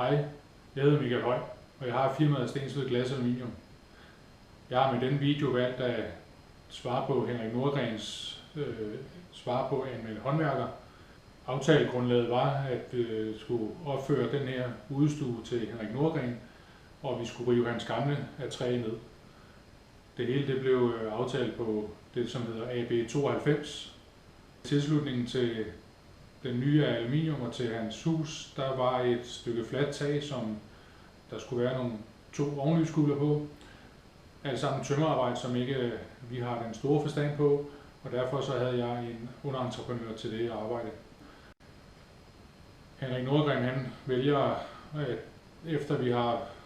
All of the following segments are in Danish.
Hej, jeg hedder Michael Høj, og jeg har firmaet Stensved Glas Aluminium. Jeg har med denne video valgt at svare på Henrik Nordgrens svar på en håndværker. Aftalegrundlaget var, at vi skulle opføre den her udestue til Henrik Nordgren, og vi skulle rive hans gamle af træ ned. Det hele det blev aftalt på det, som hedder AB 92. Tilslutningen til den nye aluminium og til hans hus, der var et stykke fladt tag, som der skulle være nogle 2 ovenlysskulder på. Alt sammen tømmerarbejde, som ikke vi har den store forstand på, og derfor så havde jeg en underentreprenør til det arbejde. Henrik Nordgren han vælger, at efter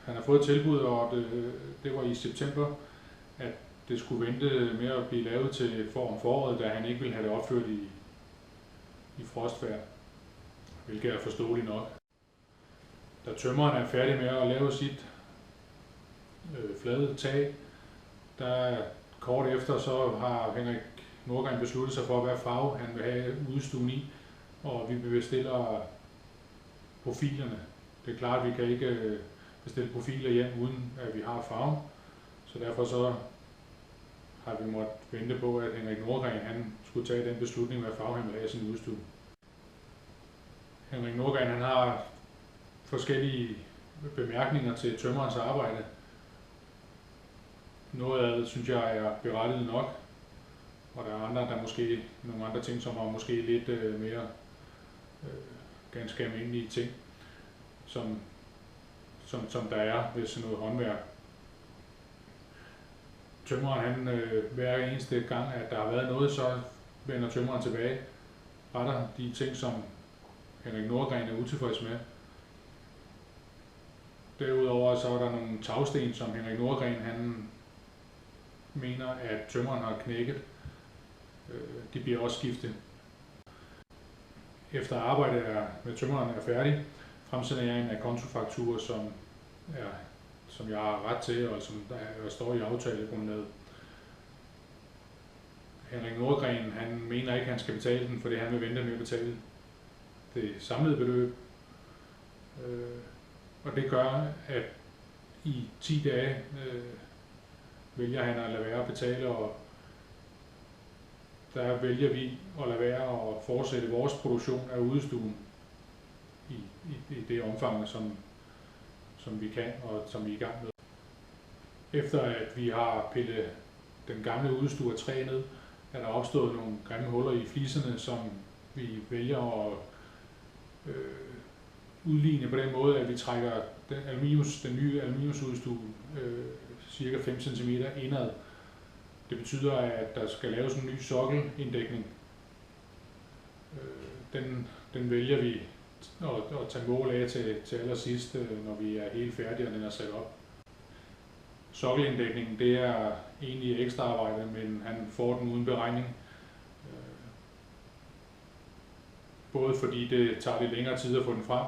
han har fået tilbud, og det var i september, at det skulle vente med at blive lavet til foråret, da han ikke ville have det opført i frostvejr, hvilket er forståeligt nok. Da tømmeren er færdig med at lave sit flade tag, der kort efter så har Henrik Nordgren besluttet sig for, hvad farve han vil have udestuen i, og vi bestiller profilerne. Det er klart, at vi kan ikke bestille profiler hjem, uden at vi har farven, så derfor så har vi måttet vente på, at Henrik Nordgren han skulle tage den beslutning, hvad farve han vil have i sin udestue. Henrik Nordgren han har forskellige bemærkninger til tømmerens arbejde. Noget af det synes jeg er berettiget nok, og der er nogle andre ting, som er måske lidt mere ganske almindelige ting, som der er ved sådan noget håndværk. Tømmeren han hver eneste gang, at der har været noget, så vender tømmeren tilbage, retter de ting, som Henrik Nordgren er utilfreds med. Derudover så er der nogle tagsten, som Henrik Nordgren han mener, at tømmeren har knækket. De bliver også skiftet. Efter arbejdet med tømmeren er færdig, fremsender jeg en acontofaktura, som jeg har ret til, og som der står i aftalegrundlaget. Henrik Nordgren han mener ikke, at han skal betale den, fordi han vil vente med at betale det samlede beløb. Og det gør, at i 10 dage vælger han at lade være at betale, og der vælger vi at lade være at fortsætte vores produktion af udestuen i det omfang, som vi kan, og som vi er i gang med. Efter at vi har pillet den gamle udestue af træ ned, er der opstået nogle grimme huller i fliserne, som vi vælger at udligne på den måde, at vi trækker den nye aluminiumsudestue cirka 5 cm indad. Det betyder, at der skal laves en ny sokkelinddækning. Den vælger vi at tage mål af til allersidst, når vi er helt færdige og den er sat op. Sokkelindækningen det er egentlig ekstra arbejde, men han får den uden beregning. Både fordi det tager lidt længere tid at få den frem,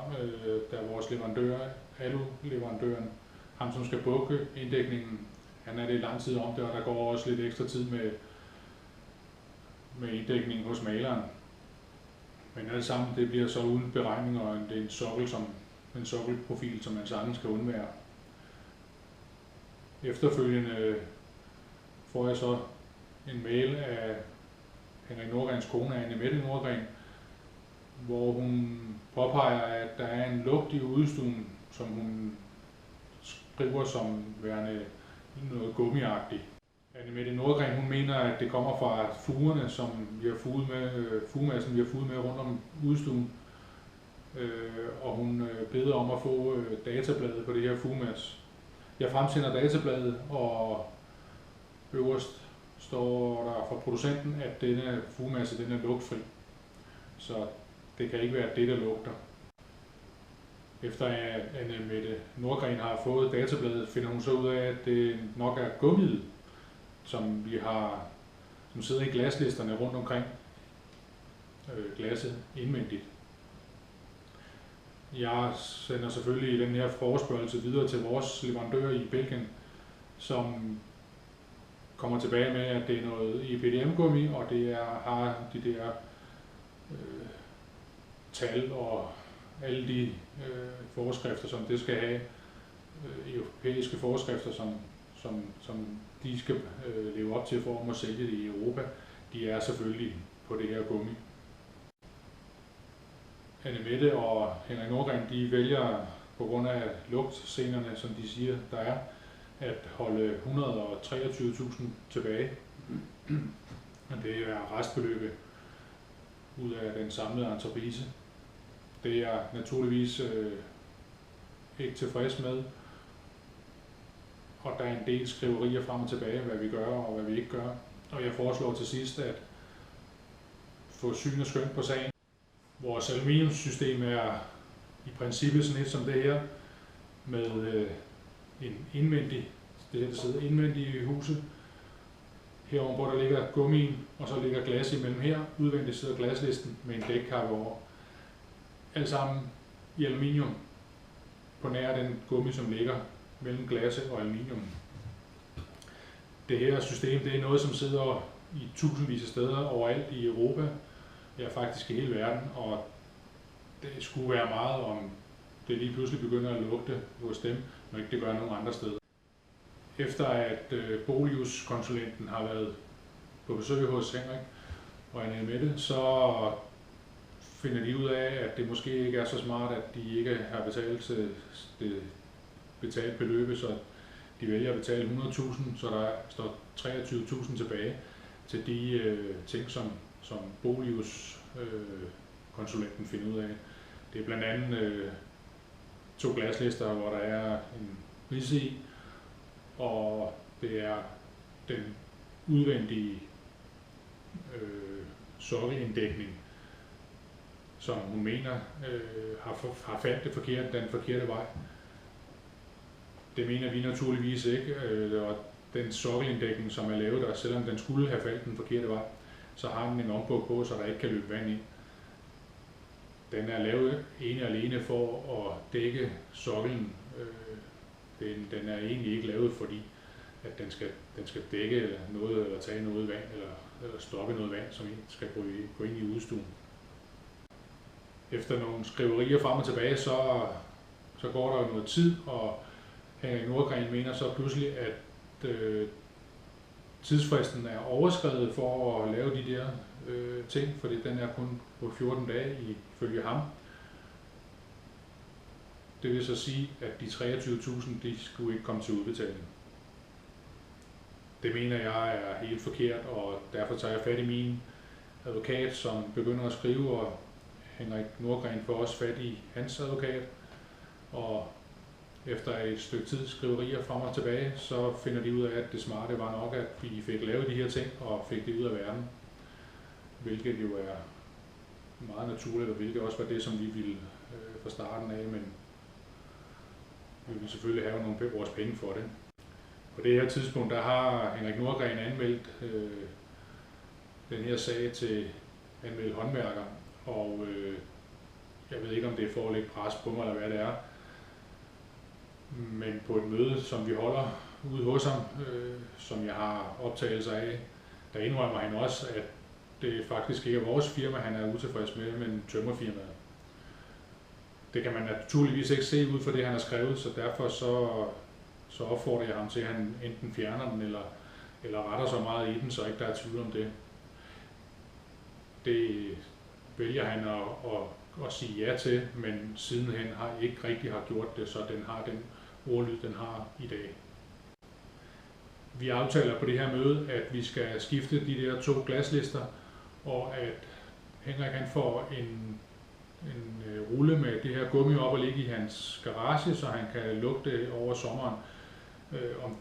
da vores leverandør, alu-leverandøren, ham som skal bukke inddækningen, han er lidt lang tid om det, og der går også lidt ekstra tid med inddækningen hos maleren. Men alt sammen det bliver så uden beregning, og det er en sokkelprofil, som man sagtens skal undvære. Efterfølgende får jeg så en mail af Henrik Nordgrens kone, Anne-Mette Nordgren, hvor hun påpeger, at der er en lugt i udestuen, som hun skriver som værende noget gummiagtigt. Anne-Mette Nordgren hun mener, at det kommer fra fugerne, som vi har fugemassen, vi har fuget med rundt om udestuen, og hun beder om at få databladet på det her fugemasse. Jeg fremsender databladet, og øverst står der fra producenten, at denne fugemasse den er lugtfri. Så det kan ikke være det, der lugter. Efter at Anne-Mette Nordgren har fået databladet, finder hun så ud af, at det nok er gummiet, som sidder i glaslisterne rundt omkring glasset indvendigt. Jeg sender selvfølgelig den her forespørgsel videre til vores leverandør i Belgien, som kommer tilbage med, at det er noget EPDM-gummi, og det har de der tal og alle de forskrifter, som det skal have, europæiske forskrifter, som de skal leve op til for at må sælge det i Europa, de er selvfølgelig på det her gummi. Annemette og Henrik Nordgren, de vælger på grund af lugtscenerne, som de siger, der er, at holde 123.000 tilbage. Det er restbeløbet ud af den samlede entreprise. Det er jeg naturligvis ikke tilfreds med. Og der er en del skriverier frem og tilbage, hvad vi gør og hvad vi ikke gør. Og jeg foreslår til sidst at få syn og skøn på sagen. Vores aluminiumssystem er i princippet sådan et som det her, med en indvendig, det her der sidder indvendigt i huset. Herover hvor der ligger gummien, og så ligger glas imellem her. Udvendigt sidder glaslisten med en dækkappe over. Alt sammen i aluminium på nær den gummi, som ligger mellem glas og aluminium. Det her system det er noget, som sidder i tusindvis af steder overalt i Europa, ja faktisk i hele verden, og det skulle være meget, om det lige pludselig begynder at lugte hos dem, når ikke det gør nogen andre steder. Efter at Bolius-konsulenten har været på besøg hos Henrik og Annemette, så finder de ud af, at det måske ikke er så smart, at de ikke har betalt det betalt beløbet, så de vælger at betale 100.000, så der står 23.000 tilbage til de ting, som Bolius-konsulenten finder ud af. Det er blandt andet 2 glaslister, hvor der er en ridse i, og det er den udvendige sokkelinddækning, som hun mener har fandt det forkert, den forkerte vej. Det mener vi naturligvis ikke, og den sokkelinddækning, som er lavet der, selvom den skulle have faldt den forkerte vej, så har den en ombog på, så der ikke kan løbe vand ind. Den er lavet ene og alene for at dække sokkelen. Den er egentlig ikke lavet, fordi at den skal dække noget, eller tage noget vand, eller stoppe noget vand, som skal gå ind i udstuen. Efter nogle skriverier frem og tilbage, så går der noget tid, og Henrik Nordgren mener så pludselig, at tidsfristen er overskredet for at lave de der ting, fordi den er kun på 14 dage ifølge ham. Det vil så sige, at de 23.000, de skulle ikke komme til udbetaling. Det mener jeg er helt forkert, og derfor tager jeg fat i min advokat, som begynder at skrive, og Henrik Nordgren får også fat i hans advokat. Og efter et stykke tid skriverier frem og tilbage, så finder de ud af, at det smarte var nok, at vi fik lavet de her ting og fik det ud af verden. Hvilket jo er meget naturligt, og hvilket også var det, som vi ville fra starten af, men vi vil selvfølgelig have nogle vores penge for det. På det her tidspunkt, der har Henrik Nordgren anmeldt den her sag til anmeldt håndværker, og jeg ved ikke, om det er for at lægge pres på mig, eller hvad det er. Men på et møde, som vi holder ude hos ham, som jeg har optagelser af, der indrømmer han også, at det faktisk ikke er vores firma, han er utilfreds med, men tømmerfirmaet. Det kan man naturligvis ikke se ud fra det, han har skrevet, så derfor så opfordrer jeg ham til, at han enten fjerner den, eller retter så meget i den, så ikke der er tvivl om det. Det vælger han at sige ja til, men sidenhen har ikke rigtig har gjort det, så den har den ordlyd, den har i dag. Vi aftaler på det her møde, at vi skal skifte de der 2 glaslister, og at Henrik han får en rulle med det her gummi op og ligge i hans garage, så han kan lugte over sommeren,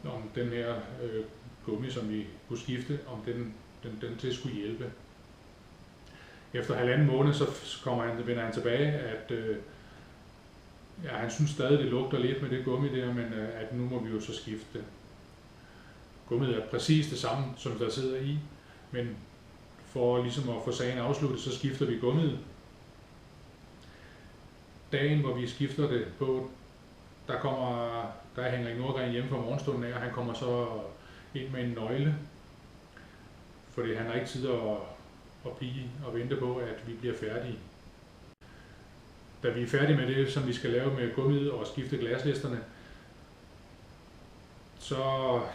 om den her gummi, som vi kunne skifte, om den til skulle hjælpe. Efter 1,5 måned, så vender han tilbage, at han synes stadig, det lugter lidt med det gummi der, men at nu må vi jo så skifte det. Gummiet er præcis det samme, som der sidder i, men for ligesom at få sagen afsluttet, så skifter vi gummiet. Dagen, hvor vi skifter det på, der er Henrik Nordgren hjemme fra morgenstunden af, og han kommer så ind med en nøgle, fordi han har ikke tid at blive og vente på, at vi bliver færdige. da vi er færdige med det, som vi skal lave med gummiet og skifte glaslisterne, så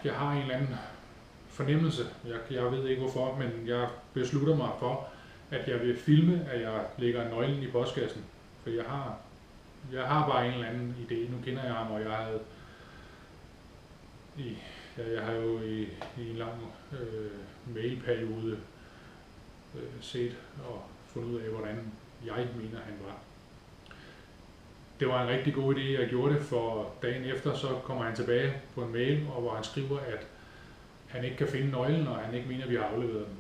jeg har en eller anden fornemmelse, jeg ved ikke hvorfor, men jeg beslutter mig for, at jeg vil filme, at jeg lægger nøglen i postkassen. For jeg har bare en eller anden idé. Nu kender jeg ham, og jeg har jo i en lang mailperiode set og fundet ud af, hvordan jeg mener, han var. Det var en rigtig god idé, jeg gjorde det, for dagen efter så kommer han tilbage på en mail, og hvor han skriver, at han ikke kan finde nøglen, og han ikke mener, at vi har afleveret den.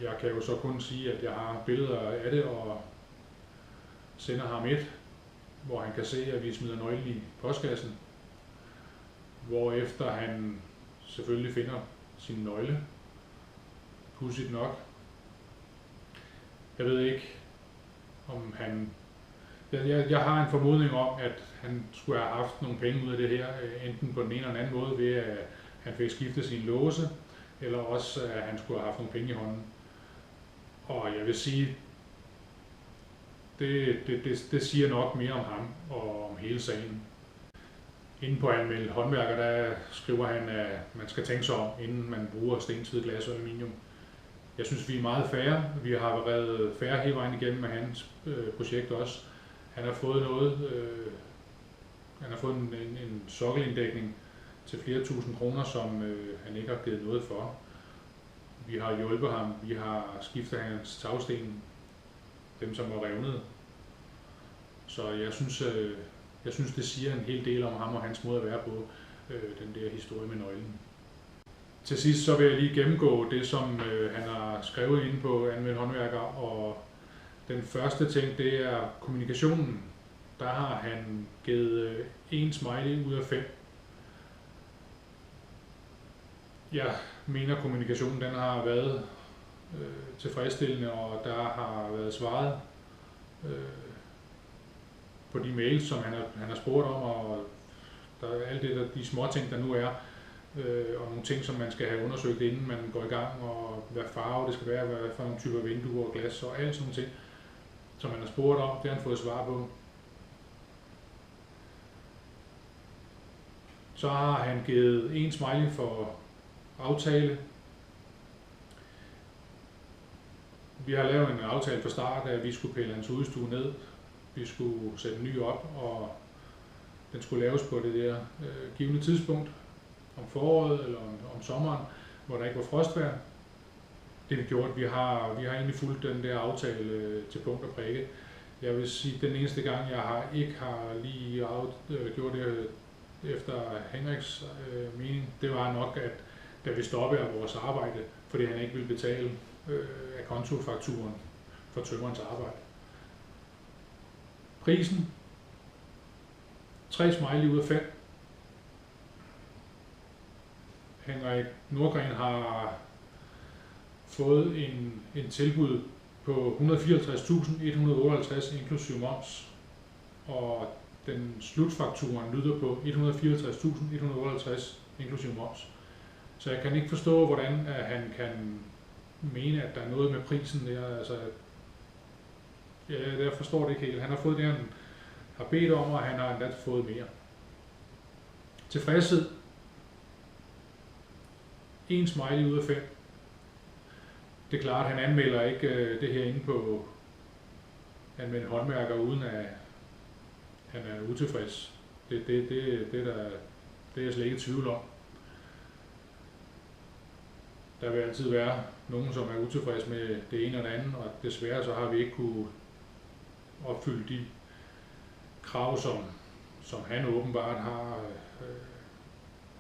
Jeg kan jo så kun sige, at jeg har billeder af det, og sender ham et, hvor han kan se, at vi smider nøglen i postkassen. Hvorefter han selvfølgelig finder sin nøgle. Pudsigt nok. Jeg ved ikke, om han... Jeg har en formodning om, at han skulle have haft nogle penge ud af det her, enten på den ene eller den anden måde, ved at han fik skiftet sin låse, eller også at han skulle have haft nogle penge i hånden. Og jeg vil sige, det siger nok mere om ham og om hele sagen. Inde på Anmeldt Håndværker, der skriver han, at man skal tænke sig om, inden man bruger stentved, glas og aluminium. Jeg synes, vi er meget færre. Vi har været færre hele vejen igennem med hans projekt også. Han har fået noget, han har fået en sokkelindækning til flere tusind kroner, som han ikke har givet noget for. Vi har hjulpet ham, vi har skiftet hans tagsten, dem som var revnet. Så jeg synes, det siger en hel del om ham og hans måde at være på, den der historie med nøglen. Til sidst så vil jeg lige gennemgå det, som han har skrevet inde på Anmeldt Håndværker, og den første ting, det er kommunikationen. Der har han givet 1 smiley ud af 5. Jeg mener, at kommunikationen den har været tilfredsstillende, og der har været svaret på de mails, som han har spurgt om, og der er alt det, de små ting, der nu er, og nogle ting, som man skal have undersøgt, inden man går i gang, og hvad farve det skal være, hvad for nogle typer vinduer og glas, og alt sådan nogle ting, som man har spurgt om, det har han fået svar på. Så har han givet 1 smiley for aftale. Vi har lavet en aftale fra start, at vi skulle pille hans udstue ned. Vi skulle sætte en ny op, og den skulle laves på det der givne tidspunkt, om foråret eller om sommeren, hvor der ikke var frostvejr. Det vi gjort, vi har egentlig fulgt den der aftale til punkt og prikke. Jeg vil sige, at den eneste gang, jeg ikke har lige gjort det efter Henriks mening, det var nok, at da vi stoppede af vores arbejde, fordi han ikke ville betale af kontofakturen for tømmerens arbejde. Prisen 3 smiley ud af 5. Henrik Nordgren har fået en tilbud på 154.158 inklusive moms, og den slutfakturen lyder på 154.158 inklusive moms. Så jeg kan ikke forstå, hvordan han kan mene, at der er noget med prisen der. Altså, jeg forstår det ikke helt. Han har fået det, han har bedt om, og han har endda fået mere. Tilfredshed. 1 smiley ud af 5. Det er klart, at han anmelder ikke det her inde på Anmeldt Håndværker, uden at han er utilfreds. Det er jeg slet ikke i tvivl om. Der vil altid være nogen, som er utilfreds med det ene og det andet, og desværre så har vi ikke kunne opfylde de krav, som han åbenbart har,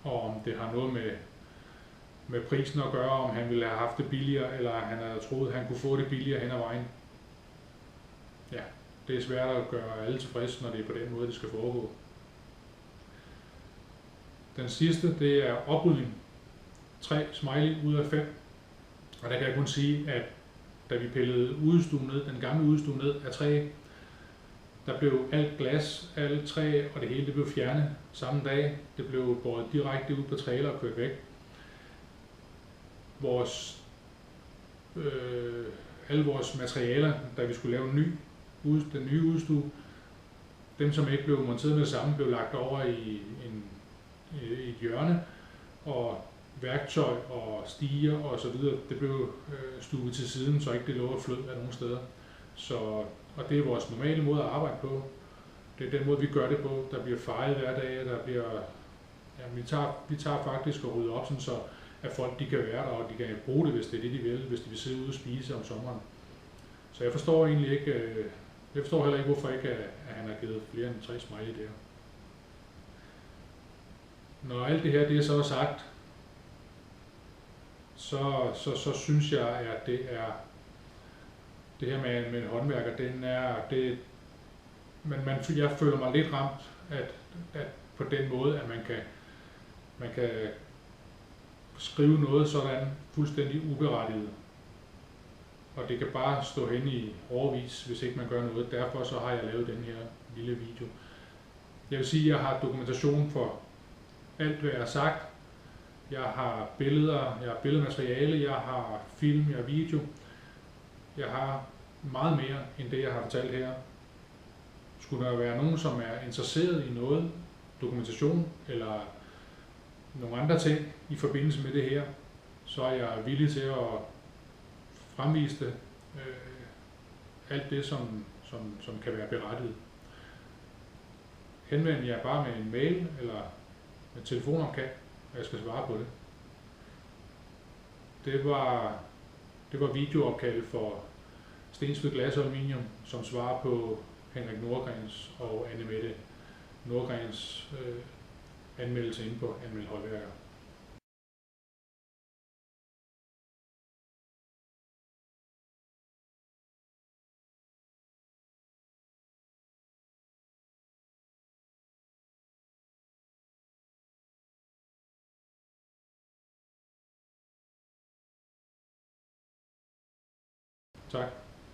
og om det har noget med prisen at gøre, om han ville have haft det billigere, eller han havde troet, at han kunne få det billigere hen ad vejen. Ja, det er svært at gøre alle tilfredse, når det er på den måde, det skal foregå. Den sidste, det er oprydning. 3 smiley ud af 5. Og der kan jeg kun sige, at da vi pillede udestuen ned, den gamle udestue ned af træ, der blev alt glas, alt træ og det hele det blev fjernet samme dag. Det blev båret direkte ud på trailer og kørt væk. Alle vores materialer, da vi skulle lave en ny, den nye udstue. Dem, som ikke blev monteret med det samme, blev lagt over i et hjørne, og værktøj og stiger og så videre, det blev stuet til siden, så ikke det lå og flød af nogen steder. Og det er vores normale måde at arbejde på. Det er den måde, vi gør det på. Der bliver fejet hver dag, vi tager faktisk og rydder op, sådan så at folk de kan være der, og de kan bruge det, hvis det er det, de vil, hvis de vil sidde ude og spise om sommeren. Så jeg forstår egentlig ikke, jeg forstår heller ikke, hvorfor ikke, at han har givet flere end 3 smiley der. Når alt det her det er så sagt, så synes jeg, at det her med en håndværker, jeg føler mig lidt ramt, at på den måde, at man kan skrive noget sådan fuldstændig uberettiget. Og det kan bare stå hen i årevis, hvis ikke man gør noget. Derfor så har jeg lavet den her lille video. Jeg vil sige, at jeg har dokumentation for alt, hvad jeg har sagt. Jeg har billeder, jeg har billedmateriale, jeg har film, jeg har video. Jeg har meget mere end det, jeg har fortalt her. Skulle der være nogen, som er interesseret i noget, dokumentation eller nogle andre ting i forbindelse med det her, så er jeg villig til at fremvise det. Alt det, som kan være berettiget. Henvend jer bare med en mail eller med telefonopkald, og jeg skal svare på det. Det var videoopkald for Stensved Glas og Aluminium, som svarer på Henrik Nordgrens og Anne-Mette Nordgrens anmeldelse inde på Anmeld Håndværker. Tak.